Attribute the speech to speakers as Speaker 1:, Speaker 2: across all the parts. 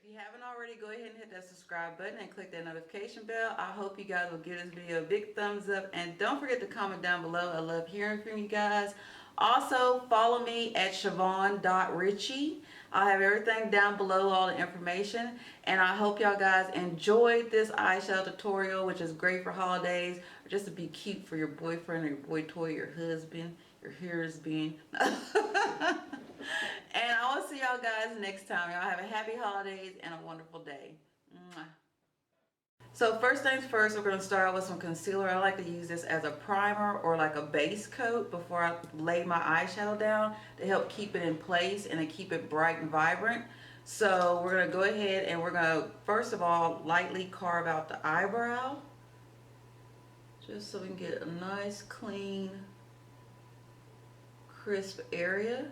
Speaker 1: If you haven't already, go ahead and hit that subscribe button and click that notification bell. I hope you guys will give this video a big thumbs up, and don't forget to comment down below. I love hearing from you guys. Also, follow me at Shavonne.Ritchie. I'll have everything down below, all the information. And I hope y'all guys enjoyed this eyeshadow tutorial, which is great for holidays, or just to be cute for your boyfriend or your boy toy, your husband, your husband. And I will see y'all guys next time. Y'all have a happy holidays and a wonderful day. Mwah. So first things first, we're going to start out with some concealer. I like to use this as a primer or like a base coat before I lay my eyeshadow down to help keep it in place and to keep it bright and vibrant. So we're going to go ahead and we're going to first of all lightly carve out the eyebrow, just so we can get a nice clean crisp area.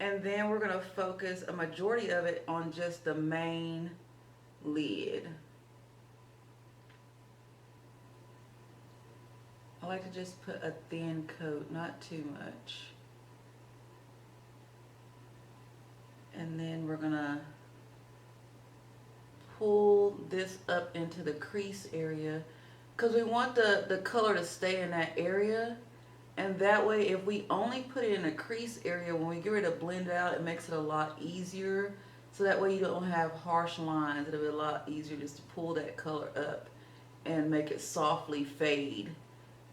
Speaker 1: And then we're going to focus a majority of it on just the main lid. I like to just put a thin coat, not too much. And then we're going to pull this up into the crease area because we want the color to stay in that area. And that way, if we only put it in the crease area, when we get ready to blend it out, it makes it a lot easier. So that way you don't have harsh lines. It'll be a lot easier just to pull that color up and make it softly fade.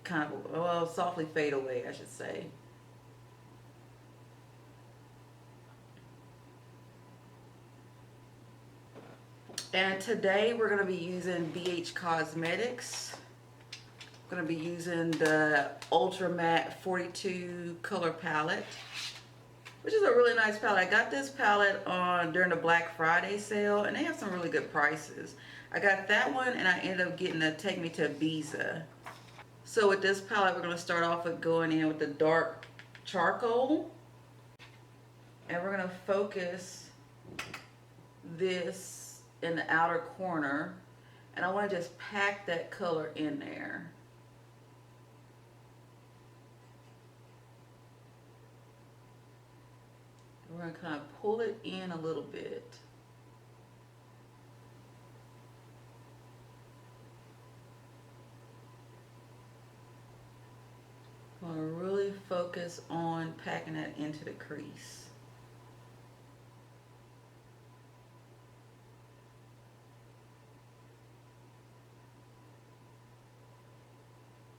Speaker 1: Kind of, well, softly fade away, I should say. And today we're going to be using BH Cosmetics. Going to be using the Ultra Matte 42 color palette, which is a really nice palette. I got this palette on during the Black Friday sale, and they have some really good prices. I got that one, and I ended up getting to take me to Ibiza. So with this palette, we're going to start off with going in with the dark charcoal, and we're going to focus this in the outer corner, and I want to just pack that color in there. We're going to kind of pull it in a little bit. I'm going to really focus on packing that into the crease.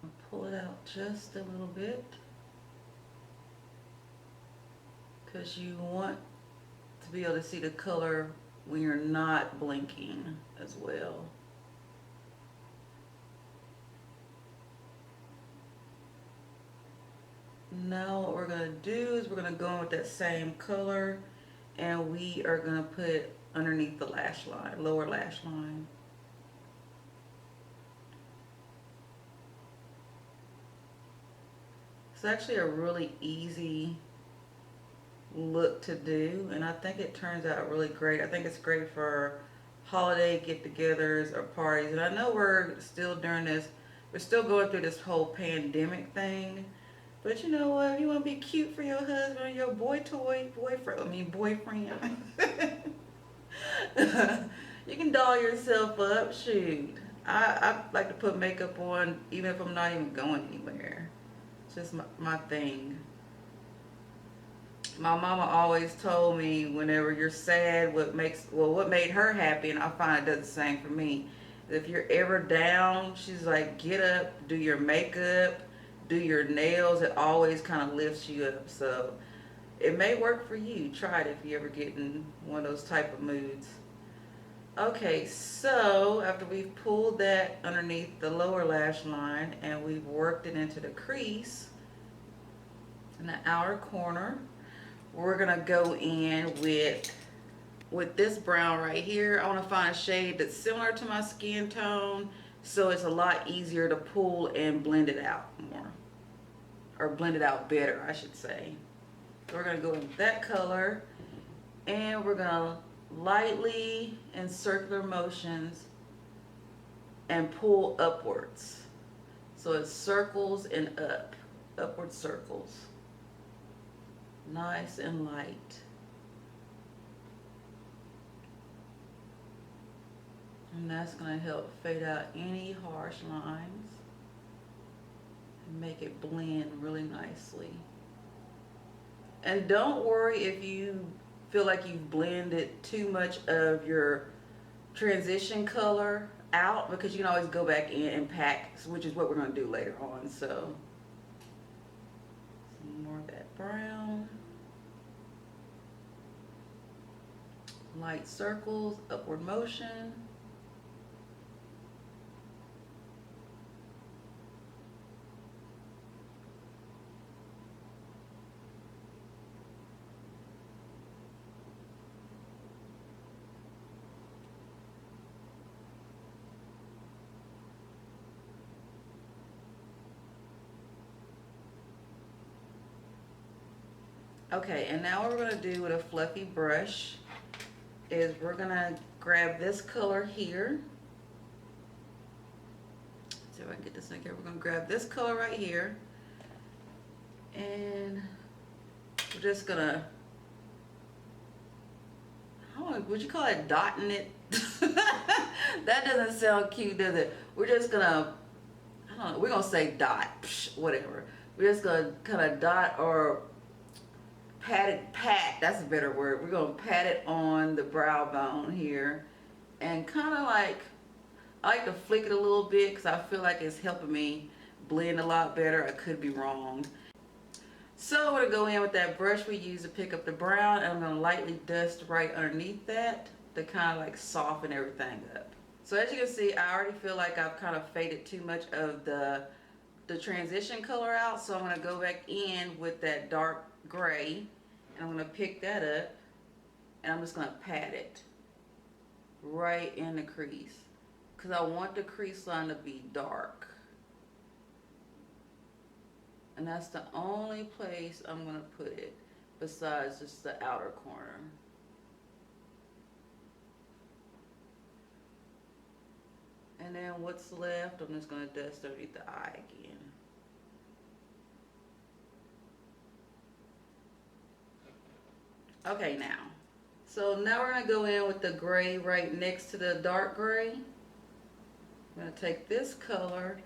Speaker 1: I'll pull it out just a little bit, because you want to be able to see the color when you're not blinking as well. Now what we're going to do is we're going to go in with that same color, and we are going to put underneath the lash line, lower lash line. It's actually a really easy look to do, and I think it turns out really great. I think it's great for holiday get-togethers or parties. And I know we're still during this, we're still going through this whole pandemic thing, but you know what, if you want to be cute for your husband or your boyfriend, you can doll yourself up. Shoot, I like to put makeup on even if I'm not even going anywhere. It's just my thing. My mama always told me whenever you're sad, what made her happy, and I find it does the same for me. If you're ever down, she's like, get up, do your makeup, do your nails. It always kind of lifts you up. So it may work for you. Try it if you ever get in one of those type of moods. Okay, so after we've pulled that underneath the lower lash line and we've worked it into the crease in the outer corner, we're gonna go in with this brown right here. I want to find a shade that's similar to my skin tone, so it's a lot easier to pull and blend it out more, or blend it out better, I should say. So we're gonna go in with that color, and we're gonna lightly in circular motions and pull upwards. So it circles and upward circles. Nice and light. And that's going to help fade out any harsh lines and make it blend really nicely. And don't worry if you feel like you've blended too much of your transition color out, because you can always go back in and pack, which is what we're going to do later on. So some more of that brown. Light circles, upward motion. Okay, and now what we're going to do with a fluffy brush is we're going to grab this color here. Let's see if I can get this in here. We're going to grab this color right here. And we're just going to, would you call it dotting it? That doesn't sound cute, does it? We're just going to, I don't know, we're going to say dot, whatever. We're just going to kind of dot or pat, that's a better word. We're going to pat it on the brow bone here and kind of like, I like to flick it a little bit because I feel like it's helping me blend a lot better. I could be wrong. So I'm going to go in with that brush we used to pick up the brown, and I'm going to lightly dust right underneath that to kind of like soften everything up. So as you can see, I already feel like I've kind of faded too much of the transition color out. So I'm going to go back in with that dark gray, and I'm going to pick that up, and I'm just going to pat it right in the crease because I want the crease line to be dark, and that's the only place I'm going to put it besides just the outer corner. And then what's left, I'm just going to dust underneath the eye again. Okay, so now we're going to go in with the gray right next to the dark gray. I'm going to take this color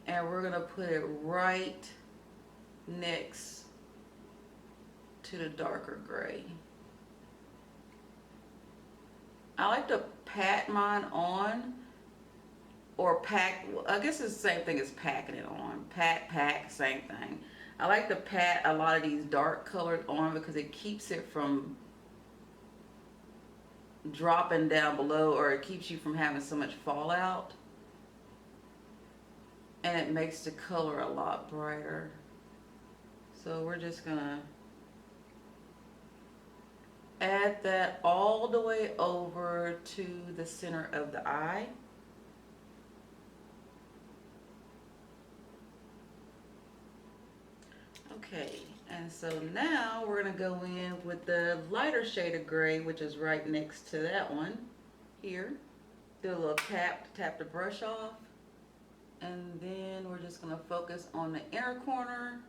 Speaker 1: and we're going to put it right next to the darker gray. I like to pat mine on, or pack, I guess it's the same thing as packing it on. Pack, same thing. I like to pat a lot of these dark colors on because it keeps it from dropping down below, or it keeps you from having so much fallout. And it makes the color a lot brighter. So we're just gonna add that all the way over to the center of the eye. Okay, and so now we're going to go in with the lighter shade of gray, which is right next to that one here. Do a little tap the brush off, and then we're just going to focus on the inner corner.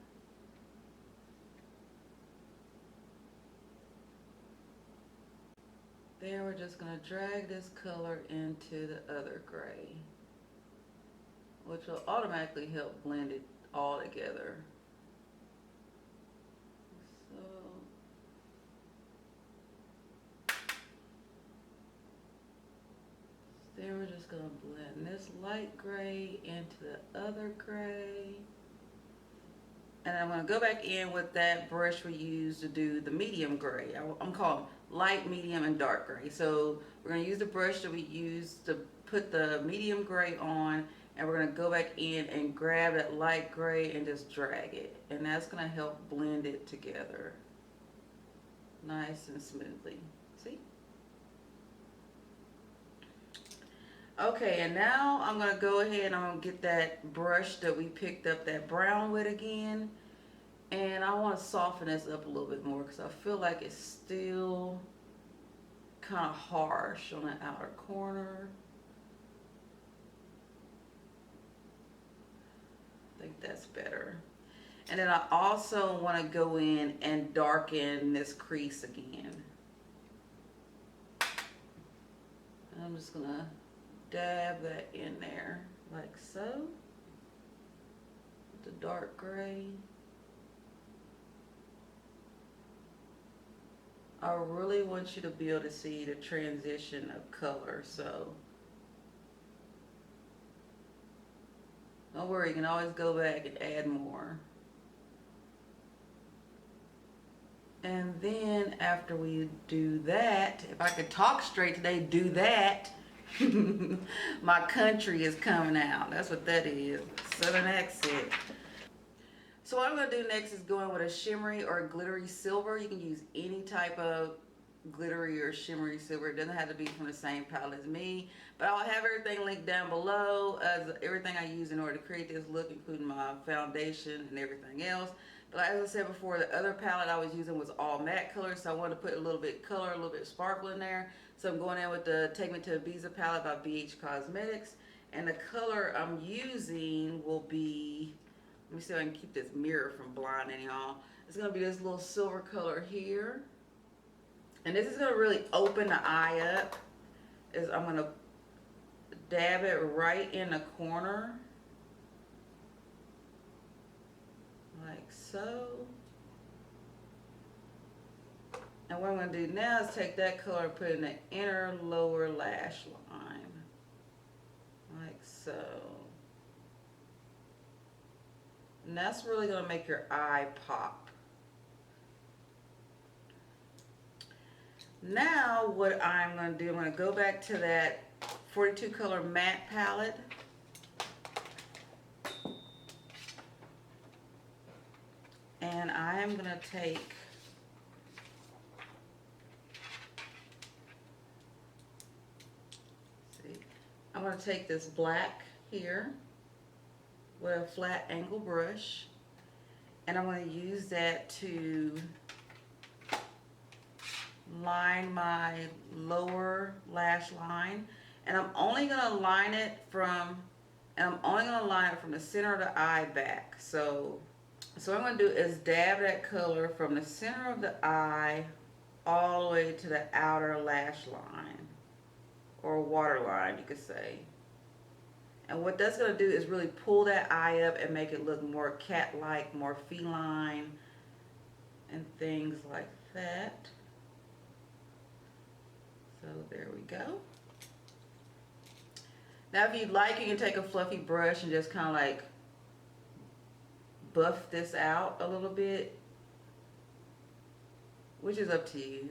Speaker 1: Then we're just going to drag this color into the other gray, which will automatically help blend it all together. Then we're just going to blend this light gray into the other gray. And I'm going to go back in with that brush we used to do the medium gray. I'm calling light, medium, and dark gray. So we're going to use the brush that we used to put the medium gray on, and we're going to go back in and grab that light gray and just drag it. And that's going to help blend it together nice and smoothly. See? Okay, and now I'm going to go ahead and I'm going to get that brush that we picked up that brown with again. And I want to soften this up a little bit more because I feel like it's still kind of harsh on the outer corner. I think that's better. And then I also want to go in and darken this crease again. And I'm just going to dab that in there like so. With the dark gray. I really want you to be able to see the transition of color, so don't worry, you can always go back and add more. And then after we do that, if I could talk straight today, do that, my country is coming out. That's what that is, Southern accent. So what I'm going to do next is go in with a shimmery or a glittery silver. You can use any type of glittery or shimmery silver. It doesn't have to be from the same palette as me. But I'll have everything linked down below as everything I use in order to create this look, including my foundation and everything else. But as I said before, the other palette I was using was all matte colors. So I wanted to put a little bit of color, a little bit of sparkle in there. So I'm going in with the Take Me to Ibiza palette by BH Cosmetics. And the color I'm using will be... Let me see if I can keep this mirror from blinding y'all. It's going to be this little silver color here. And this is going to really open the eye up. I'm going to dab it right in the corner. Like so. And what I'm going to do now is take that color and put it in the inner lower lash line. Like so. And that's really going to make your eye pop. Now what I'm going to do, I'm going to go back to that 42 color matte palette. And I am going to take I'm going to take this black here with a flat angle brush, and I'm going to use that to line my lower lash line. And I'm only going to line it from the center of the eye back. So what I'm going to do is dab that color from the center of the eye all the way to the outer lash line, or waterline you could say. And what that's going to do is really pull that eye up and make it look more cat-like, more feline, and things like that. So there we go. Now if you'd like, you can take a fluffy brush and just kind of like buff this out a little bit, which is up to you.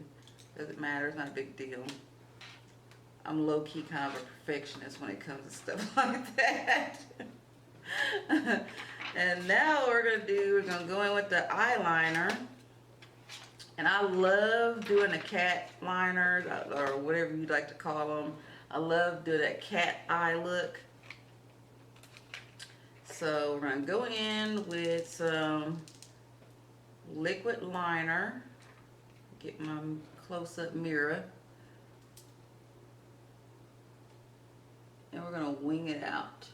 Speaker 1: Doesn't matter, it's not a big deal. I'm low-key kind of a perfectionist when it comes to stuff like that. And now what we're going to go in with the eyeliner. And I love doing the cat liners, or whatever you like to call them. I love doing that cat eye look. So we're going to go in with some liquid liner. Get my close-up mirror. And we're going to wing it out.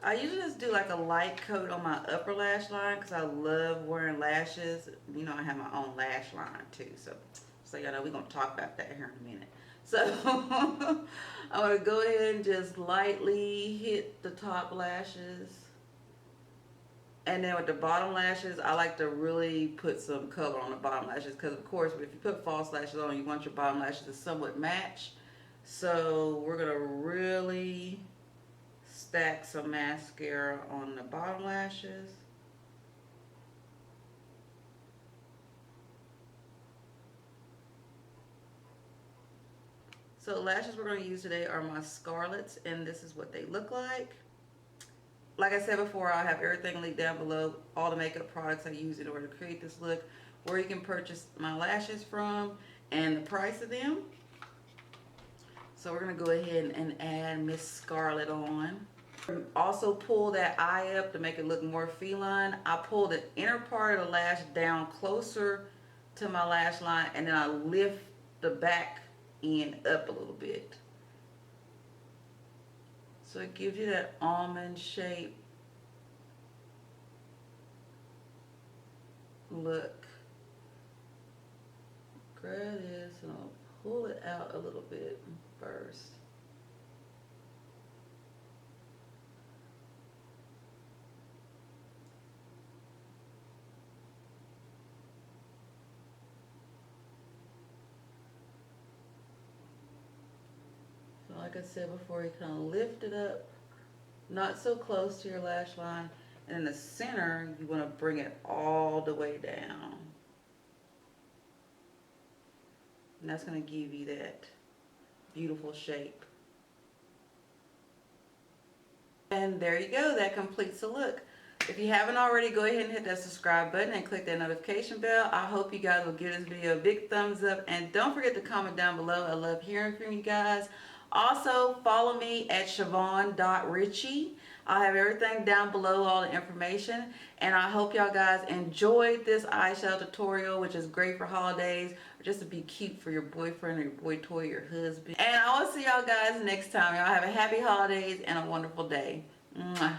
Speaker 1: I usually just do like a light coat on my upper lash line because I love wearing lashes. You know, I have my own lash line too. So you know, we're going to talk about that here in a minute. So I'm going to go ahead and just lightly hit the top lashes. And then with the bottom lashes, I like to really put some color on the bottom lashes because, of course, if you put false lashes on, you want your bottom lashes to somewhat match. So we're going to really stack some mascara on the bottom lashes. So lashes we're going to use today are my Scarlett's, and this is what they look like. Like I said before, I'll have everything linked down below, all the makeup products I use in order to create this look, where you can purchase my lashes from, and the price of them. So we're going to go ahead and add Miss Scarlett on. Also pull that eye up to make it look more feline. I pull the inner part of the lash down closer to my lash line, and then I lift the back end up a little bit. So it gives you that almond shape look. Grab this and I'll pull it out a little bit first. So like I said before, you kind of lift it up, not so close to your lash line, and in the center, you want to bring it all the way down. And that's going to give you that beautiful shape. And there you go, that completes the look. If you haven't already, go ahead and hit that subscribe button and click that notification bell. I hope you guys will give this video a big thumbs up, and don't forget to comment down below. I love hearing from you guys. Also, follow me at Shavonne.Ritchie. I'll have everything down below, all the information. And I hope y'all guys enjoyed this eyeshadow tutorial, which is great for holidays, or just to be cute for your boyfriend or your boy toy or your husband. And I will see y'all guys next time. Y'all have a happy holidays and a wonderful day. Mwah.